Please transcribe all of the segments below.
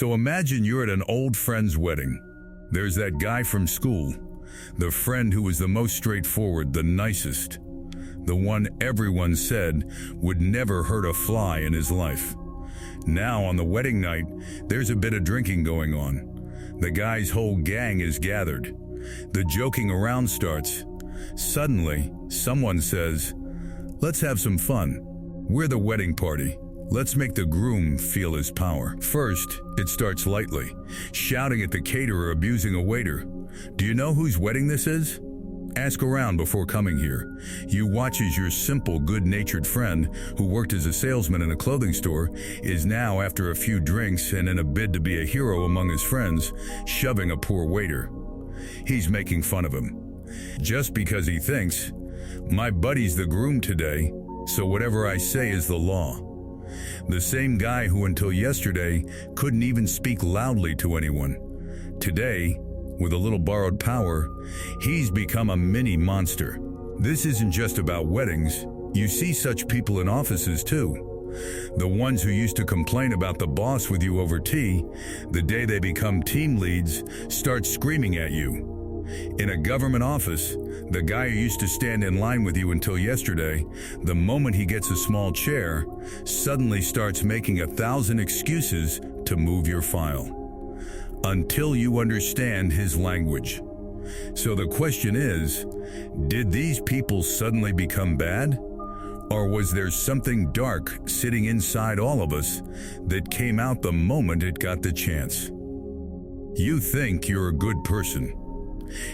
So imagine you're at an old friend's wedding. There's that guy from school, the friend who was the most straightforward, the nicest, the one everyone said would never hurt a fly in his life. Now on the wedding night, there's a bit of drinking going on. The guy's whole gang is gathered. The joking around starts. Suddenly, someone says, "Let's have some fun. We're the wedding party. Let's make the groom feel his power." First, it starts lightly, shouting at the caterer, abusing a waiter. Do you know whose wedding this is? Ask around before coming here. You watch as your simple, good-natured friend, who worked as a salesman in a clothing store, is now, after a few drinks and in a bid to be a hero among his friends, shoving a poor waiter. He's making fun of him. Just because he thinks, "My buddy's the groom today, so whatever I say is the law." The same guy who until yesterday couldn't even speak loudly to anyone. Today, with a little borrowed power, he's become a mini monster. This isn't just about weddings. You see such people in offices too. The ones who used to complain about the boss with you over tea, the day they become team leads, start screaming at you. In a government office, the guy who used to stand in line with you until yesterday, the moment he gets a small chair, suddenly starts making 1,000 excuses to move your file. Until you understand his language. So the question is, did these people suddenly become bad? Or was there something dark sitting inside all of us that came out the moment it got the chance? You think you're a good person.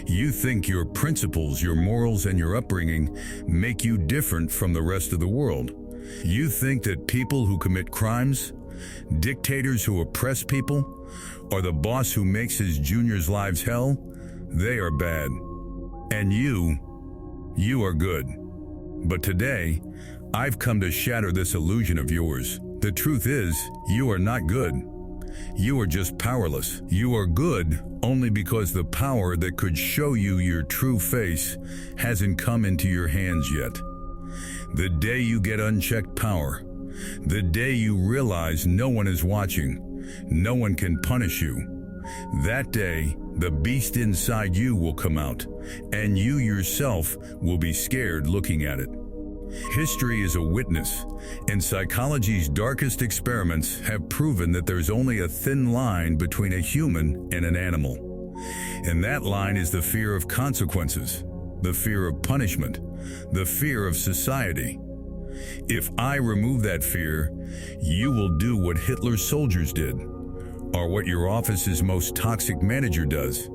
You think your principles, your morals, and your upbringing make you different from the rest of the world. You think that people who commit crimes, dictators who oppress people, or the boss who makes his juniors' lives hell, they are bad. And you are good. But today, I've come to shatter this illusion of yours. The truth is, you are not good. You are just powerless. You are good only because the power that could show you your true face hasn't come into your hands yet. The day you get unchecked power, the day you realize no one is watching, no one can punish you, that day the beast inside you will come out, and you yourself will be scared looking at it. History is a witness, and psychology's darkest experiments have proven that there's only a thin line between a human and an animal. And that line is the fear of consequences, the fear of punishment, the fear of society. If I remove that fear, you will do what Hitler's soldiers did, or what your office's most toxic manager does.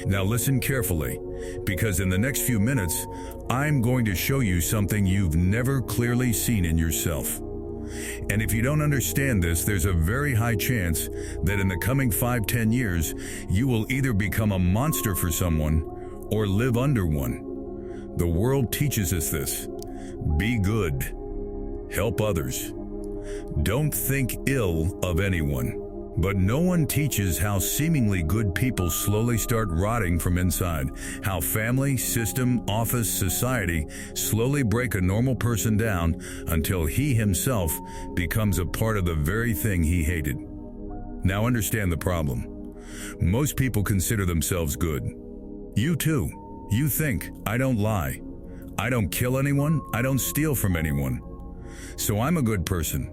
Now listen carefully, because in the next few minutes, I'm going to show you something you've never clearly seen in yourself. And if you don't understand this, there's a very high chance that in the coming 5-10 years, you will either become a monster for someone or live under one. The world teaches us this. Be good. Help others. Don't think ill of anyone. But no one teaches how seemingly good people slowly start rotting from inside, how family, system, office, society slowly break a normal person down until he himself becomes a part of the very thing he hated. Now understand the problem. Most people consider themselves good. You too. You think, I don't lie. I don't kill anyone. I don't steal from anyone. So I'm a good person.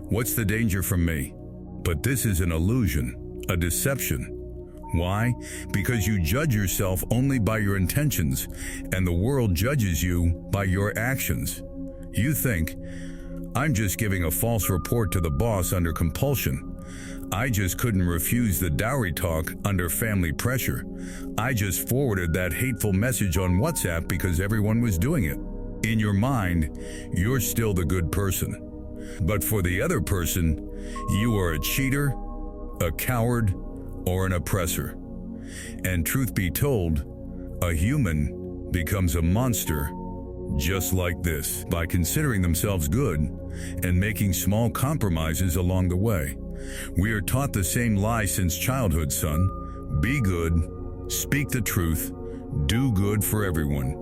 What's the danger from me? But this is an illusion, a deception. Why? Because you judge yourself only by your intentions, and the world judges you by your actions. You think, I'm just giving a false report to the boss under compulsion. I just couldn't refuse the dowry talk under family pressure. I just forwarded that hateful message on WhatsApp because everyone was doing it. In your mind, you're still the good person. But for the other person, you are a cheater, a coward, or an oppressor. And truth be told, a human becomes a monster just like this by considering themselves good and making small compromises along the way. We are taught the same lie since childhood, son. Be good, speak the truth, do good for everyone.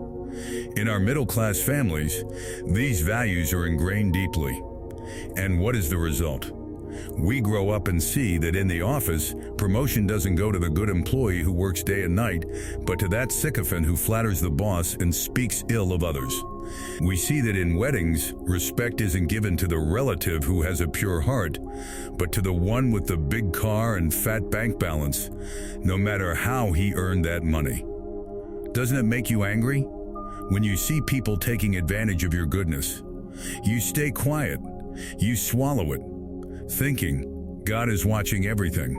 In our middle-class families, these values are ingrained deeply. And what is the result? We grow up and see that in the office, promotion doesn't go to the good employee who works day and night, but to that sycophant who flatters the boss and speaks ill of others. We see that in weddings, respect isn't given to the relative who has a pure heart, but to the one with the big car and fat bank balance, no matter how he earned that money. Doesn't it make you angry? When you see people taking advantage of your goodness, you stay quiet, you swallow it, thinking God is watching everything.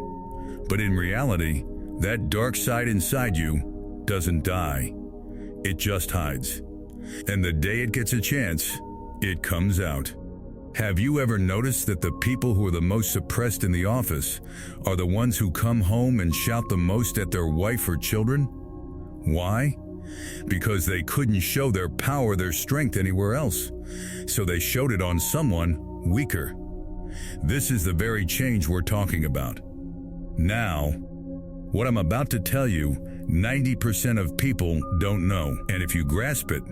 But in reality, that dark side inside you doesn't die. It just hides. And the day it gets a chance, it comes out. Have you ever noticed that the people who are the most suppressed in the office are the ones who come home and shout the most at their wife or children? Why? Because they couldn't show their power, their strength anywhere else. So they showed it on someone weaker. This is the very change we're talking about. Now, what I'm about to tell you, 90% of people don't know. And if you grasp it,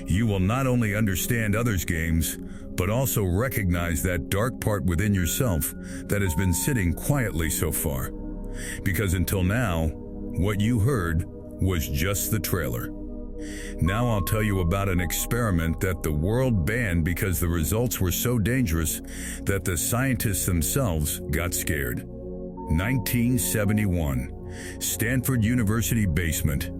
you will not only understand others' games, but also recognize that dark part within yourself that has been sitting quietly so far. Because until now, what you heard was just the trailer. Now I'll tell you about an experiment that the world banned because the results were so dangerous that the scientists themselves got scared. 1971, Stanford University basement,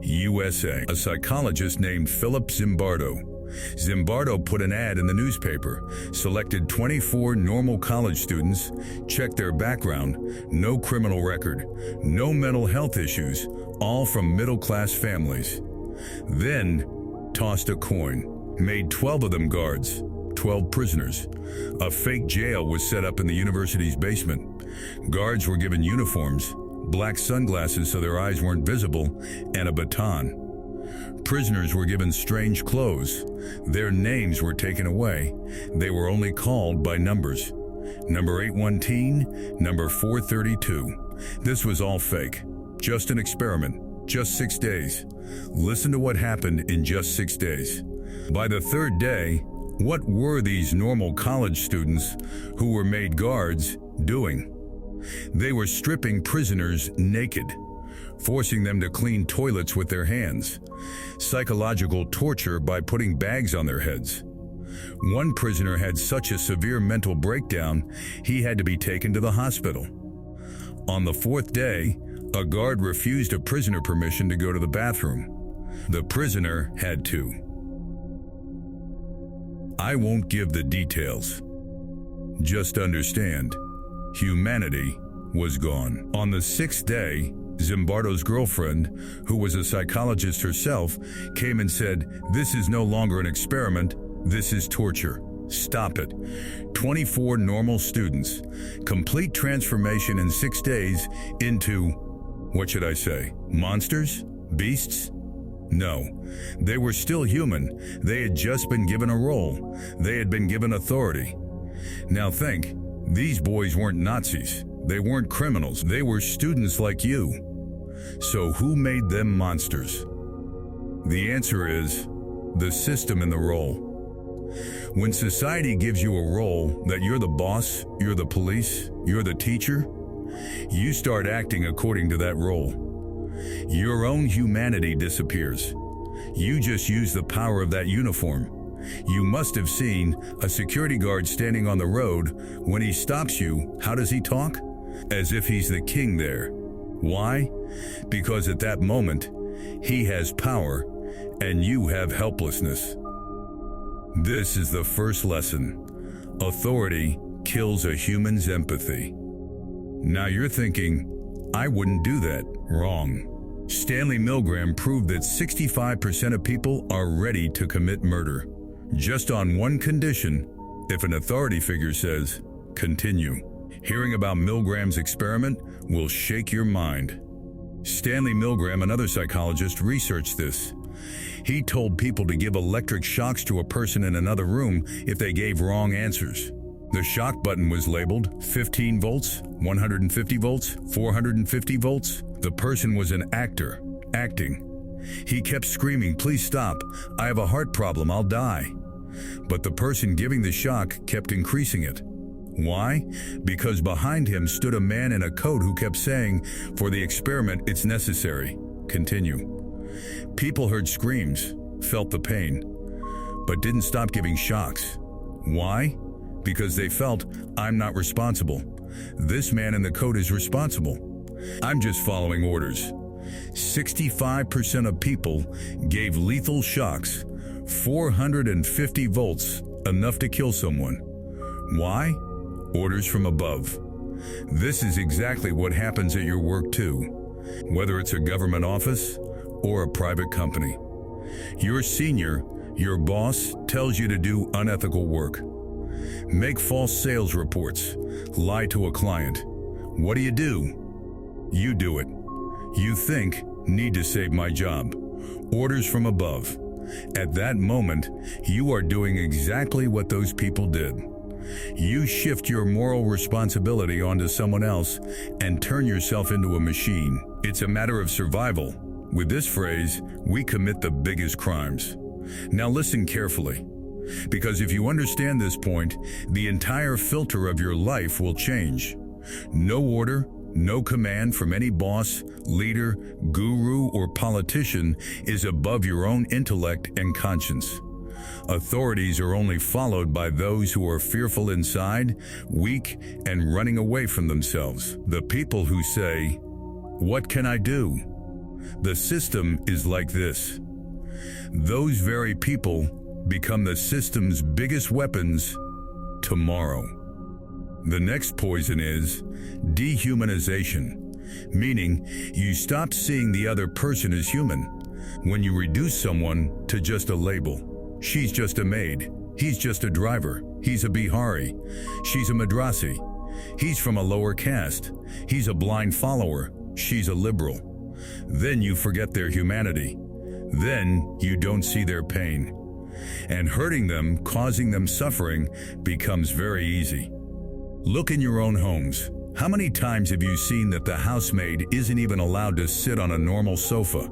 USA. A psychologist named Philip Zimbardo. Zimbardo put an ad in the newspaper, selected 24 normal college students, checked their background, no criminal record, no mental health issues, all from middle-class families. Then tossed a coin, made 12 of them guards, 12 prisoners. A fake jail was set up in the university's basement. Guards were given uniforms, black sunglasses so their eyes weren't visible, and a baton. Prisoners were given strange clothes. Their names were taken away. They were only called by numbers. Number 819, number 432. This was all fake. Just an experiment. Just 6 days. Listen to what happened in just 6 days. By the third day, what were these normal college students who were made guards doing? They were stripping prisoners naked, forcing them to clean toilets with their hands, psychological torture by putting bags on their heads. One prisoner had such a severe mental breakdown, he had to be taken to the hospital. On the fourth day, a guard refused a prisoner permission to go to the bathroom. The prisoner had to. I won't give the details. Just understand, humanity was gone. On the sixth day, Zimbardo's girlfriend, who was a psychologist herself, came and said, "This is no longer an experiment, this is torture. Stop it." 24 normal students, complete transformation in 6 days into, what should I say, monsters? Beasts? No, they were still human. They had just been given a role. They had been given authority. Now think, these boys weren't Nazis. They weren't criminals. They were students like you. So who made them monsters? The answer is the system and the role. When society gives you a role that you're the boss, you're the police, you're the teacher, you start acting according to that role. Your own humanity disappears. You just use the power of that uniform. You must have seen a security guard standing on the road. When he stops you, how does he talk? As if he's the king there. Why? Because at that moment, he has power and you have helplessness. This is the first lesson. Authority kills a human's empathy. Now you're thinking, I wouldn't do that. Wrong. Stanley Milgram proved that 65% of people are ready to commit murder. Just on one condition, if an authority figure says, continue. Hearing about Milgram's experiment will shake your mind. Stanley Milgram, another psychologist, researched this. He told people to give electric shocks to a person in another room if they gave wrong answers. The shock button was labeled 15 volts, 150 volts, 450 volts. The person was an actor, acting. He kept screaming, "Please stop, I have a heart problem, I'll die." But the person giving the shock kept increasing it. Why? Because behind him stood a man in a coat who kept saying, "For the experiment, it's necessary. Continue." People heard screams, felt the pain, but didn't stop giving shocks. Why? Because they felt, "I'm not responsible. This man in the coat is responsible. I'm just following orders." 65% of people gave lethal shocks, 450 volts, enough to kill someone. Why? Orders from above. This is exactly what happens at your work too, whether it's a government office or a private company. Your senior, your boss, tells you to do unethical work. Make false sales reports, lie to a client. What do? You do it. You think, "Need to save my job." Orders from above. At that moment, you are doing exactly what those people did. You shift your moral responsibility onto someone else and turn yourself into a machine. It's a matter of survival. With this phrase, we commit the biggest crimes. Now listen carefully, because if you understand this point, the entire filter of your life will change. No order, no command from any boss, leader, guru, or politician is above your own intellect and conscience. Authorities are only followed by those who are fearful inside, weak, and running away from themselves. The people who say, "What can I do?" The system is like this. Those very people become the system's biggest weapons tomorrow. The next poison is dehumanization, meaning you stop seeing the other person as human. When you reduce someone to just a label, she's just a maid, he's just a driver, he's a Bihari, she's a Madrasi, he's from a lower caste, he's a blind follower, she's a liberal. Then you forget their humanity. Then you don't see their pain. And hurting them, causing them suffering, becomes very easy. Look in your own homes. How many times have you seen that the housemaid isn't even allowed to sit on a normal sofa,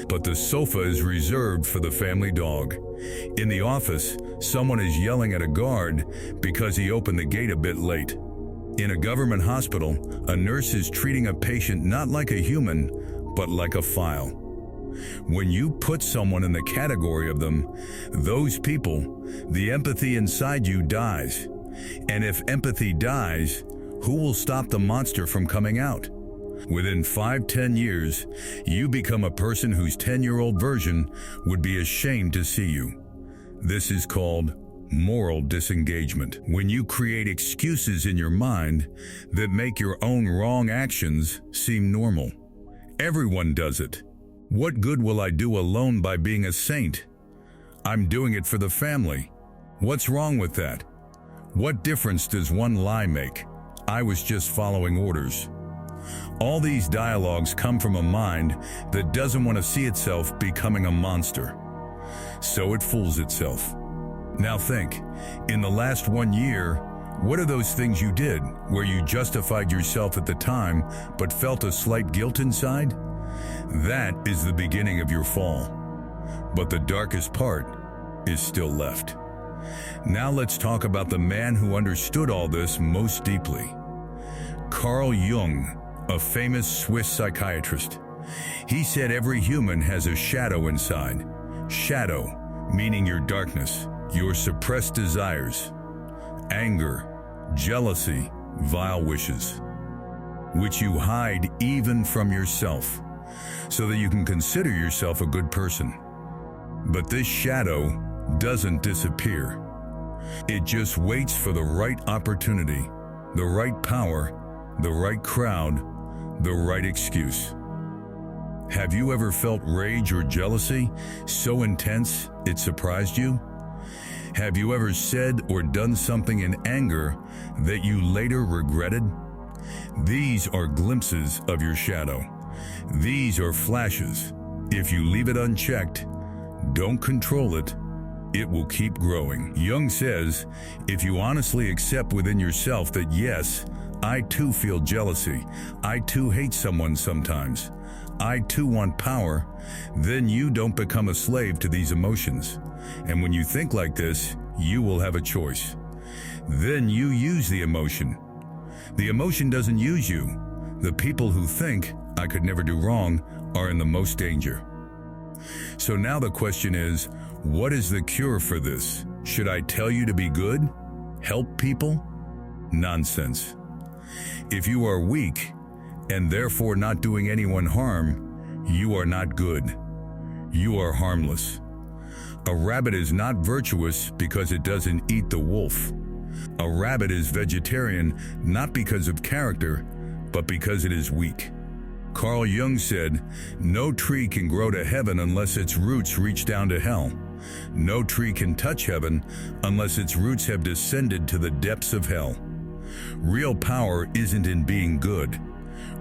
but the sofa is reserved for the family dog? In the office, someone is yelling at a guard because he opened the gate a bit late. In a government hospital, a nurse is treating a patient not like a human, but like a file. When you put someone in the category of them, those people, the empathy inside you dies. And if empathy dies, who will stop the monster from coming out? Within 5-10 years, you become a person whose 10-year-old version would be ashamed to see you. This is called moral disengagement. When you create excuses in your mind that make your own wrong actions seem normal. Everyone does it. What good will I do alone by being a saint? I'm doing it for the family. What's wrong with that? What difference does one lie make? I was just following orders. All these dialogues come from a mind that doesn't want to see itself becoming a monster. So it fools itself. Now think, in the last 1 year, what are those things you did where you justified yourself at the time but felt a slight guilt inside? That is the beginning of your fall. But the darkest part is still left. Now let's talk about the man who understood all this most deeply. Carl Jung, a famous Swiss psychiatrist. He said every human has a shadow inside. Shadow, meaning your darkness, your suppressed desires, anger, jealousy, vile wishes, which you hide even from yourself, so that you can consider yourself a good person. But this shadow doesn't disappear. It just waits for the right opportunity, the right power, the right crowd, the right excuse. Have you ever felt rage or jealousy so intense it surprised you? Have you ever said or done something in anger that you later regretted? These are glimpses of your shadow. These are flashes. If you leave it unchecked, don't control it, it will keep growing. Jung says, if you honestly accept within yourself that yes, I too feel jealousy, I too hate someone sometimes, I too want power, then you don't become a slave to these emotions. And when you think like this, you will have a choice. Then you use the emotion. The emotion doesn't use you. The people who think, I could never do wrong, are in the most danger. So now the question is, what is the cure for this? Should I tell you to be good? Help people? Nonsense. If you are weak, and therefore not doing anyone harm, you are not good. You are harmless. A rabbit is not virtuous because it doesn't eat the wolf. A rabbit is vegetarian not because of character, but because it is weak. Carl Jung said, "No tree can grow to heaven unless its roots reach down to hell. No tree can touch heaven unless its roots have descended to the depths of hell." Real power isn't in being good.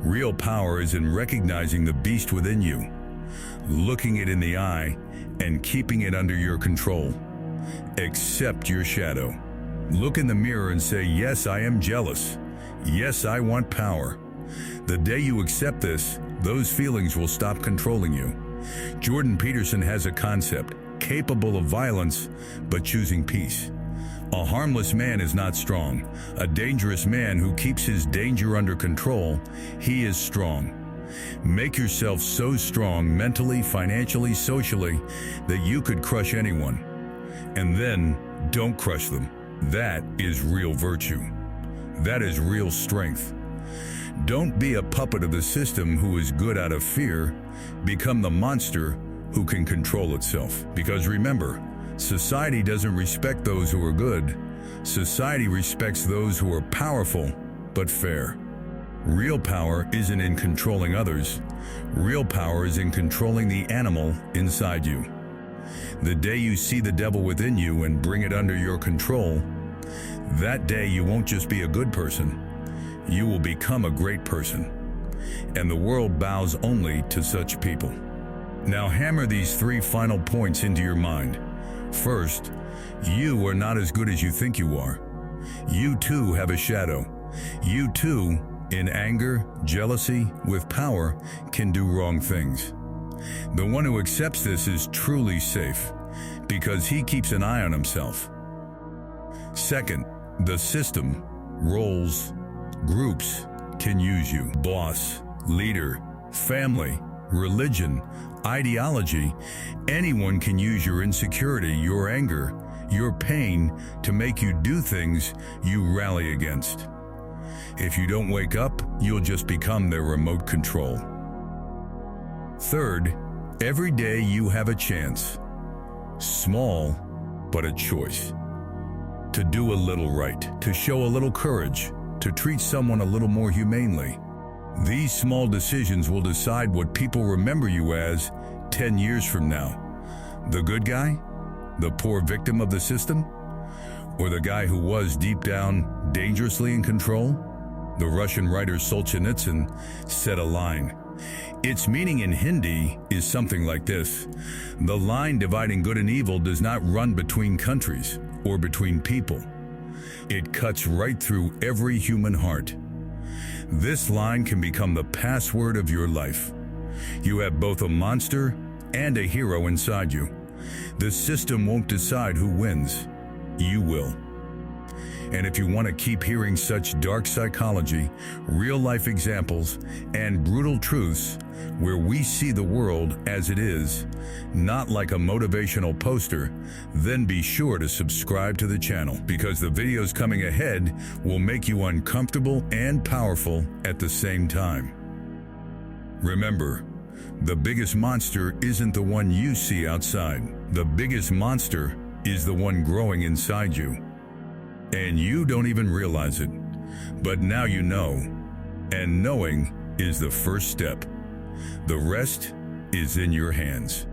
Real power is in recognizing the beast within you, looking it in the eye, and keeping it under your control. Accept your shadow. Look in the mirror and say, yes, I am jealous. Yes, I want power. The day you accept this, those feelings will stop controlling you. Jordan Peterson has a concept, capable of violence, but choosing peace. A harmless man is not strong. A dangerous man who keeps his danger under control, he is strong. Make yourself so strong mentally, financially, socially, that you could crush anyone. And then, don't crush them. That is real virtue. That is real strength. Don't be a puppet of the system who is good out of fear. Become the monster who can control itself. Because remember, society doesn't respect those who are good. Society respects those who are powerful, but fair. Real power isn't in controlling others. Real power is in controlling the animal inside you. The day you see the devil within you and bring it under your control, that day you won't just be a good person, you will become a great person. And the world bows only to such people. Now hammer these 3 final points into your mind. First, you are not as good as you think you are. You too have a shadow. You too, in anger, jealousy, with power, can do wrong things. The one who accepts this is truly safe, because he keeps an eye on himself. Second, the system, roles, groups can use you. Boss, leader, family, religion, ideology, anyone can use your insecurity, your anger, your pain to make you do things you rally against. If you don't wake up, you'll just become their remote control. Third, every day you have a chance, small but a choice, to do a little right, to show a little courage, to treat someone a little more humanely. These small decisions will decide what people remember you as 10 years from now. The good guy? The poor victim of the system? Or the guy who was deep down dangerously in control? The Russian writer Solzhenitsyn said a line. Its meaning in Hindi is something like this: the line dividing good and evil does not run between countries or between people. It cuts right through every human heart. This line can become the password of your life. You have both a monster and a hero inside you. The system won't decide who wins. You will. And if you want to keep hearing such dark psychology, real-life examples, and brutal truths where we see the world as it is, not like a motivational poster, then be sure to subscribe to the channel, because the videos coming ahead will make you uncomfortable and powerful at the same time. Remember, the biggest monster isn't the one you see outside. The biggest monster is the one growing inside you. And you don't even realize it. But now you know. And knowing is the first step. The rest is in your hands.